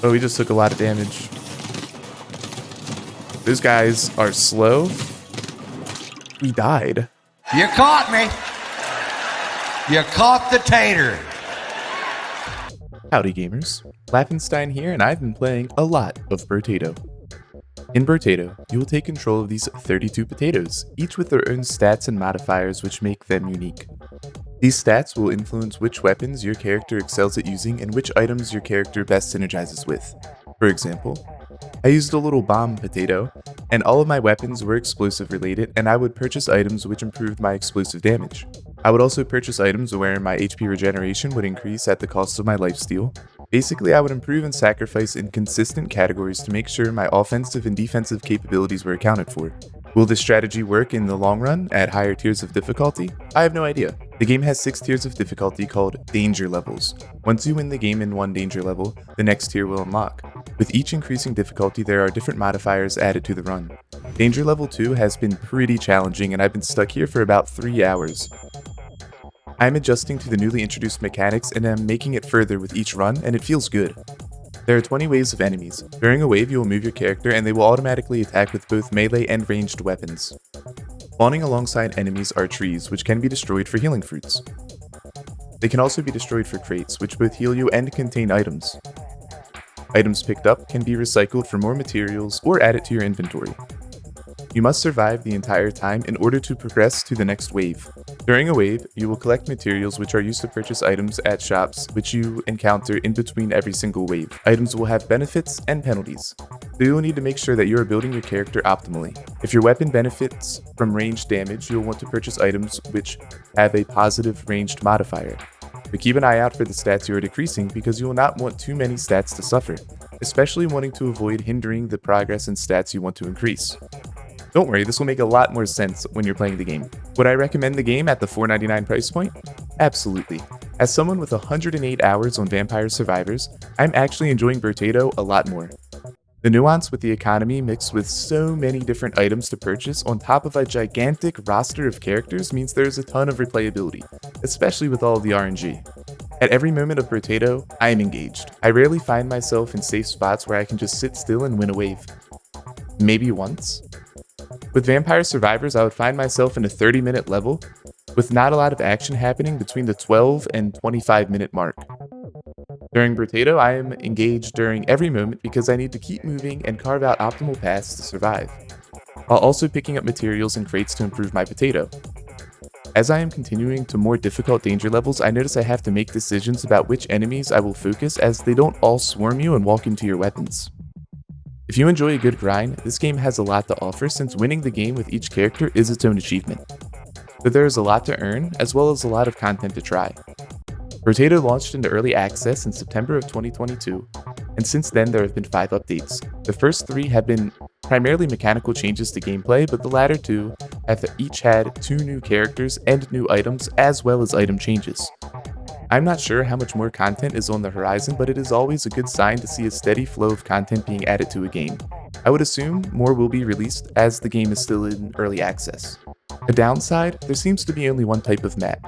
Oh, we just took a lot of damage. Those guys are slow. We died. You caught me. You caught the tater. Howdy gamers, Laughenstein here, and I've been playing a lot of Brotato. In Brotato, you will take control of these 32 potatoes, each with their own stats and modifiers which make them unique. These stats will influence which weapons your character excels at using and which items your character best synergizes with. For example, I used a little bomb potato, and all of my weapons were explosive related, and I would purchase items which improved my explosive damage. I would also purchase items where my HP regeneration would increase at the cost of my lifesteal. Basically, I would improve and sacrifice in consistent categories to make sure my offensive and defensive capabilities were accounted for. Will this strategy work in the long run at higher tiers of difficulty? I have no idea. The game has 6 tiers of difficulty called danger levels. Once you win the game in one danger level, the next tier will unlock. With each increasing difficulty, there are different modifiers added to the run. Danger level 2 has been pretty challenging, and I've been stuck here for about 3 hours. I'm adjusting to the newly introduced mechanics and am making it further with each run, and it feels good. There are 20 waves of enemies. During a wave, you will move your character and they will automatically attack with both melee and ranged weapons. Spawning alongside enemies are trees, which can be destroyed for healing fruits. They can also be destroyed for crates, which both heal you and contain items. Items picked up can be recycled for more materials or added to your inventory. You must survive the entire time in order to progress to the next wave. During a wave, you will collect materials which are used to purchase items at shops which you encounter in between every single wave. Items will have benefits and penalties, so you will need to make sure that you are building your character optimally. If your weapon benefits from ranged damage, you'll want to purchase items which have a positive ranged modifier. But keep an eye out for the stats you are decreasing because you will not want too many stats to suffer, especially wanting to avoid hindering the progress in stats you want to increase. Don't worry, this will make a lot more sense when you're playing the game. Would I recommend the game at the $4.99 price point? Absolutely. As someone with 108 hours on Vampire Survivors, I'm actually enjoying Brotato a lot more. The nuance with the economy mixed with so many different items to purchase on top of a gigantic roster of characters means there's a ton of replayability, especially with all of the RNG. At every moment of Brotato, I am engaged. I rarely find myself in safe spots where I can just sit still and win a wave. Maybe once. With Vampire Survivors, I would find myself in a 30-minute level, with not a lot of action happening between the 12 and 25-minute mark. During Brotato, I am engaged during every moment because I need to keep moving and carve out optimal paths to survive, while also picking up materials and crates to improve my potato. As I am continuing to more difficult danger levels, I notice I have to make decisions about which enemies I will focus as they don't all swarm you and walk into your weapons. If you enjoy a good grind, this game has a lot to offer since winning the game with each character is its own achievement. But there is a lot to earn, as well as a lot of content to try. Brotato launched into early access in September of 2022, and since then there have been 5 updates. The first 3 have been primarily mechanical changes to gameplay, but the latter 2 have each had 2 new characters and new items, as well as item changes. I'm not sure how much more content is on the horizon, but it is always a good sign to see a steady flow of content being added to a game. I would assume more will be released as the game is still in early access. A downside, there seems to be only one type of map.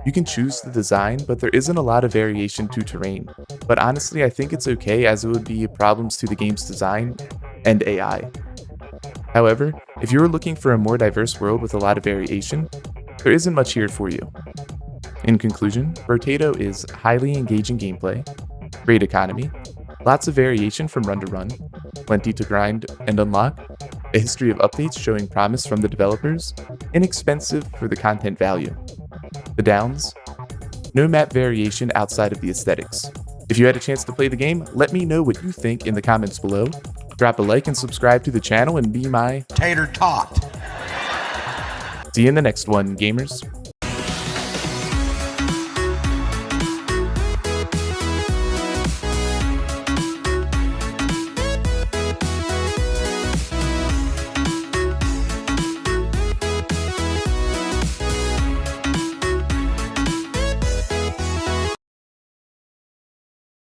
You can choose the design, but there isn't a lot of variation to terrain. But honestly, I think it's okay as it would be problems to the game's design and AI. However, if you are looking for a more diverse world with a lot of variation, there isn't much here for you. In conclusion, Brotato is highly engaging gameplay, great economy, lots of variation from run to run, plenty to grind and unlock, a history of updates showing promise from the developers, inexpensive for the content value. The downs? No map variation outside of the aesthetics. If you had a chance to play the game, let me know what you think in the comments below. Drop a like and subscribe to the channel and be my tater tot. See you in the next one, gamers.